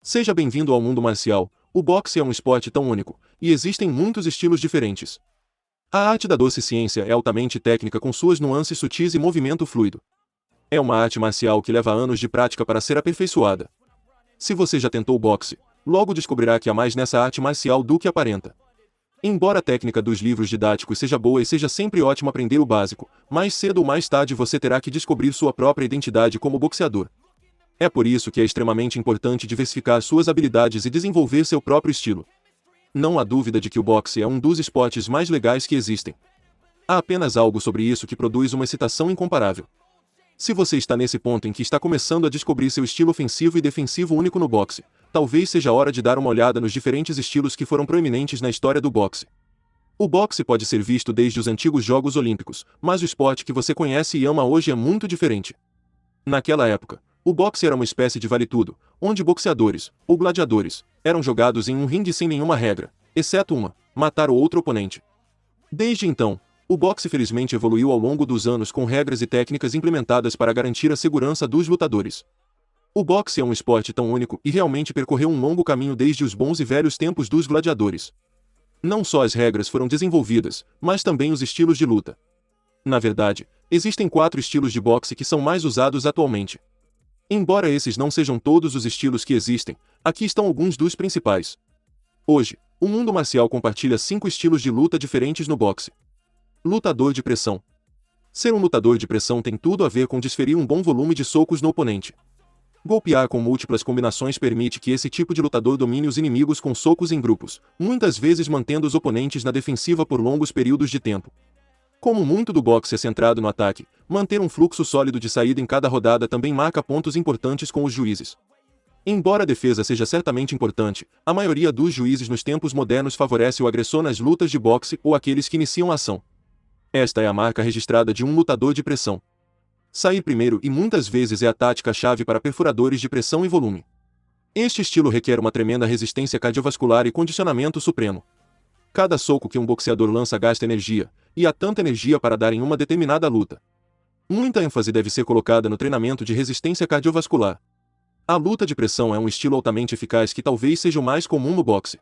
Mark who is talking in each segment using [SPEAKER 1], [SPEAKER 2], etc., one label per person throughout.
[SPEAKER 1] Seja bem-vindo ao mundo marcial. O boxe é um esporte tão único, e existem muitos estilos diferentes. A arte da doce ciência é altamente técnica com suas nuances sutis e movimento fluido. É uma arte marcial que leva anos de prática para ser aperfeiçoada. Se você já tentou boxe, logo descobrirá que há mais nessa arte marcial do que aparenta. Embora a técnica dos livros didáticos seja boa e seja sempre ótimo aprender o básico, mais cedo ou mais tarde você terá que descobrir sua própria identidade como boxeador. É por isso que é extremamente importante diversificar suas habilidades e desenvolver seu próprio estilo. Não há dúvida de que o boxe é um dos esportes mais legais que existem. Há apenas algo sobre isso que produz uma excitação incomparável. Se você está nesse ponto em que está começando a descobrir seu estilo ofensivo e defensivo único no boxe, talvez seja a hora de dar uma olhada nos diferentes estilos que foram proeminentes na história do boxe. O boxe pode ser visto desde os antigos Jogos Olímpicos, mas o esporte que você conhece e ama hoje é muito diferente. Naquela época, o boxe era uma espécie de vale-tudo, onde boxeadores, ou gladiadores, eram jogados em um ringue sem nenhuma regra, exceto uma: matar o outro oponente. Desde então, o boxe felizmente evoluiu ao longo dos anos com regras e técnicas implementadas para garantir a segurança dos lutadores. O boxe é um esporte tão único e realmente percorreu um longo caminho desde os bons e velhos tempos dos gladiadores. Não só as regras foram desenvolvidas, mas também os estilos de luta. Na verdade, existem 4 estilos de boxe que são mais usados atualmente. Embora esses não sejam todos os estilos que existem, aqui estão alguns dos principais. Hoje, o mundo marcial compartilha 5 estilos de luta diferentes no boxe. Lutador de pressão. Ser um lutador de pressão tem tudo a ver com desferir um bom volume de socos no oponente. Golpear com múltiplas combinações permite que esse tipo de lutador domine os inimigos com socos em grupos, muitas vezes mantendo os oponentes na defensiva por longos períodos de tempo. Como muito do boxe é centrado no ataque, manter um fluxo sólido de saída em cada rodada também marca pontos importantes com os juízes. Embora a defesa seja certamente importante, a maioria dos juízes nos tempos modernos favorece o agressor nas lutas de boxe ou aqueles que iniciam a ação. Esta é a marca registrada de um lutador de pressão. Sair primeiro e muitas vezes é a tática-chave para perfuradores de pressão e volume. Este estilo requer uma tremenda resistência cardiovascular e condicionamento supremo. Cada soco que um boxeador lança gasta energia, e há tanta energia para dar em uma determinada luta. Muita ênfase deve ser colocada no treinamento de resistência cardiovascular. A luta de pressão é um estilo altamente eficaz que talvez seja o mais comum no boxe.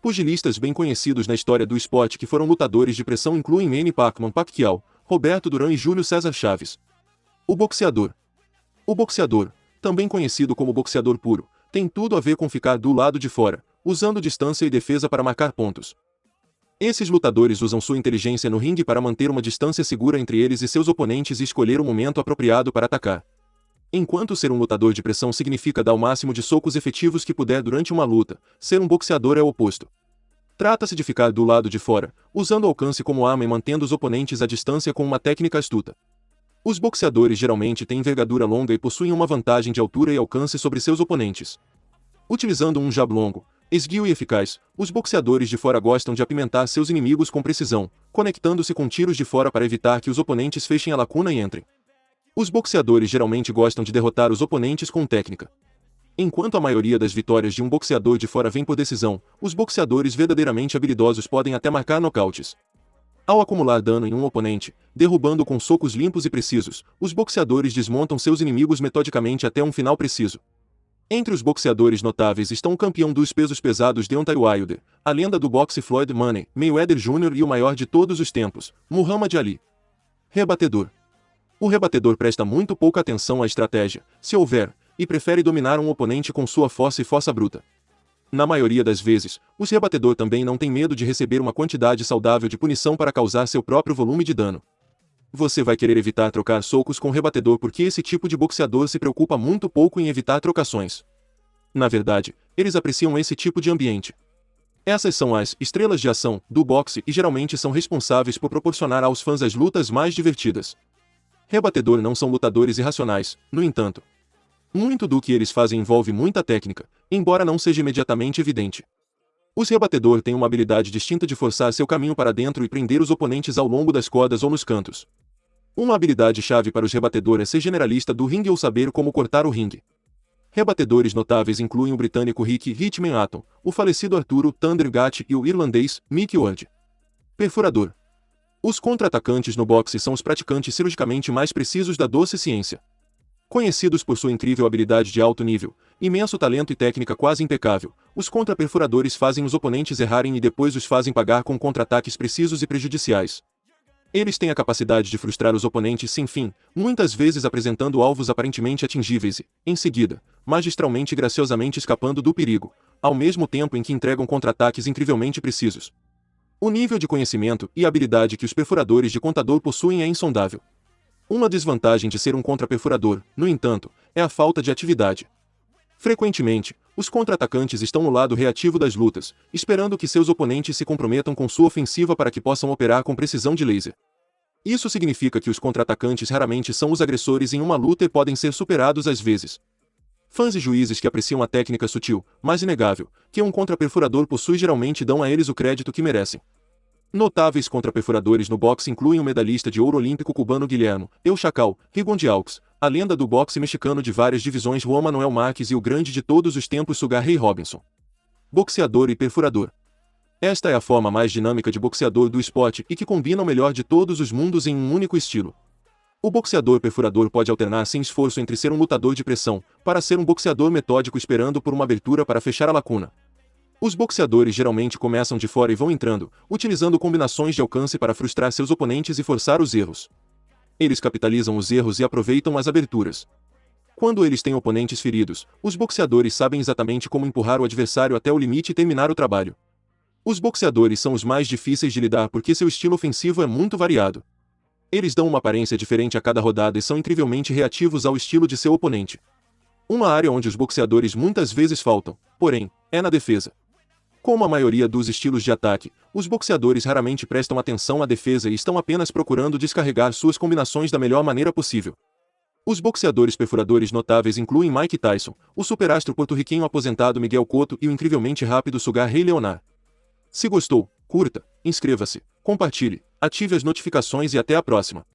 [SPEAKER 1] Pugilistas bem conhecidos na história do esporte que foram lutadores de pressão incluem Manny Pacquiao, Roberto Duran e Júlio César Chaves. O boxeador. O boxeador, também conhecido como boxeador puro, tem tudo a ver com ficar do lado de fora, usando distância e defesa para marcar pontos. Esses lutadores usam sua inteligência no ringue para manter uma distância segura entre eles e seus oponentes e escolher o momento apropriado para atacar. Enquanto ser um lutador de pressão significa dar o máximo de socos efetivos que puder durante uma luta, ser um boxeador é o oposto. Trata-se de ficar do lado de fora, usando o alcance como arma e mantendo os oponentes à distância com uma técnica astuta. Os boxeadores geralmente têm envergadura longa e possuem uma vantagem de altura e alcance sobre seus oponentes. Utilizando um jab longo, esguio e eficaz, os boxeadores de fora gostam de apimentar seus inimigos com precisão, conectando-se com tiros de fora para evitar que os oponentes fechem a lacuna e entrem. Os boxeadores geralmente gostam de derrotar os oponentes com técnica. Enquanto a maioria das vitórias de um boxeador de fora vem por decisão, os boxeadores verdadeiramente habilidosos podem até marcar nocautes. Ao acumular dano em um oponente, derrubando-o com socos limpos e precisos, os boxeadores desmontam seus inimigos metodicamente até um final preciso. Entre os boxeadores notáveis estão o campeão dos pesos pesados Deontay Wilder, a lenda do boxe Floyd Money Mayweather Jr. e o maior de todos os tempos, Muhammad Ali. Rebatedor. O rebatedor presta muito pouca atenção à estratégia, se houver, e prefere dominar um oponente com sua força e força bruta. Na maioria das vezes, o rebatedor também não tem medo de receber uma quantidade saudável de punição para causar seu próprio volume de dano. Você vai querer evitar trocar socos com o rebatedor porque esse tipo de boxeador se preocupa muito pouco em evitar trocações. Na verdade, eles apreciam esse tipo de ambiente. Essas são as estrelas de ação do boxe e geralmente são responsáveis por proporcionar aos fãs as lutas mais divertidas. Rebatedor não são lutadores irracionais, no entanto. Muito do que eles fazem envolve muita técnica, embora não seja imediatamente evidente. Os rebatedor têm uma habilidade distinta de forçar seu caminho para dentro e prender os oponentes ao longo das cordas ou nos cantos. Uma habilidade-chave para os rebatedor é ser generalista do ringue ou saber como cortar o ringue. Rebatedores notáveis incluem o britânico Rick Hitman Atom, o falecido Arturo Thunder Gatti e o irlandês Mickey Ward. Perfurador. Os contra-atacantes no boxe são os praticantes cirurgicamente mais precisos da doce ciência. Conhecidos por sua incrível habilidade de alto nível, Imenso talento e técnica quase impecável, os contraperfuradores fazem os oponentes errarem e depois os fazem pagar com contra-ataques precisos e prejudiciais. Eles têm a capacidade de frustrar os oponentes sem fim, muitas vezes apresentando alvos aparentemente atingíveis e, em seguida, magistralmente e graciosamente escapando do perigo, ao mesmo tempo em que entregam contra-ataques incrivelmente precisos. O nível de conhecimento e habilidade que os perfuradores de contador possuem é insondável. Uma desvantagem de ser um contraperfurador, no entanto, é a falta de atividade. Frequentemente, os contra-atacantes estão no lado reativo das lutas, esperando que seus oponentes se comprometam com sua ofensiva para que possam operar com precisão de laser. Isso significa que os contra-atacantes raramente são os agressores em uma luta e podem ser superados às vezes. Fãs e juízes que apreciam a técnica sutil, mas inegável, que um contraperfurador possui geralmente dão a eles o crédito que merecem. Notáveis contraperfuradores no boxe incluem o medalhista de ouro olímpico cubano Guilhermo El Chacal Rigonde Alves, a lenda do boxe mexicano de várias divisões Juan Manuel Marques e o grande de todos os tempos Sugar Ray Robinson. Boxeador e perfurador. Esta é a forma mais dinâmica de boxeador do esporte e que combina o melhor de todos os mundos em um único estilo. O boxeador perfurador pode alternar sem esforço entre ser um lutador de pressão, para ser um boxeador metódico esperando por uma abertura para fechar a lacuna. Os boxeadores geralmente começam de fora e vão entrando, utilizando combinações de alcance para frustrar seus oponentes e forçar os erros. Eles capitalizam os erros e aproveitam as aberturas. Quando eles têm oponentes feridos, os boxeadores sabem exatamente como empurrar o adversário até o limite e terminar o trabalho. Os boxeadores são os mais difíceis de lidar porque seu estilo ofensivo é muito variado. Eles dão uma aparência diferente a cada rodada e são incrivelmente reativos ao estilo de seu oponente. Uma área onde os boxeadores muitas vezes faltam, porém, é na defesa. Como a maioria dos estilos de ataque, os boxeadores raramente prestam atenção à defesa e estão apenas procurando descarregar suas combinações da melhor maneira possível. Os boxeadores perfuradores notáveis incluem Mike Tyson, o superastro porto-riquenho aposentado Miguel Cotto e o incrivelmente rápido Sugar Ray Leonard. Se gostou, curta, inscreva-se, compartilhe, ative as notificações e até a próxima.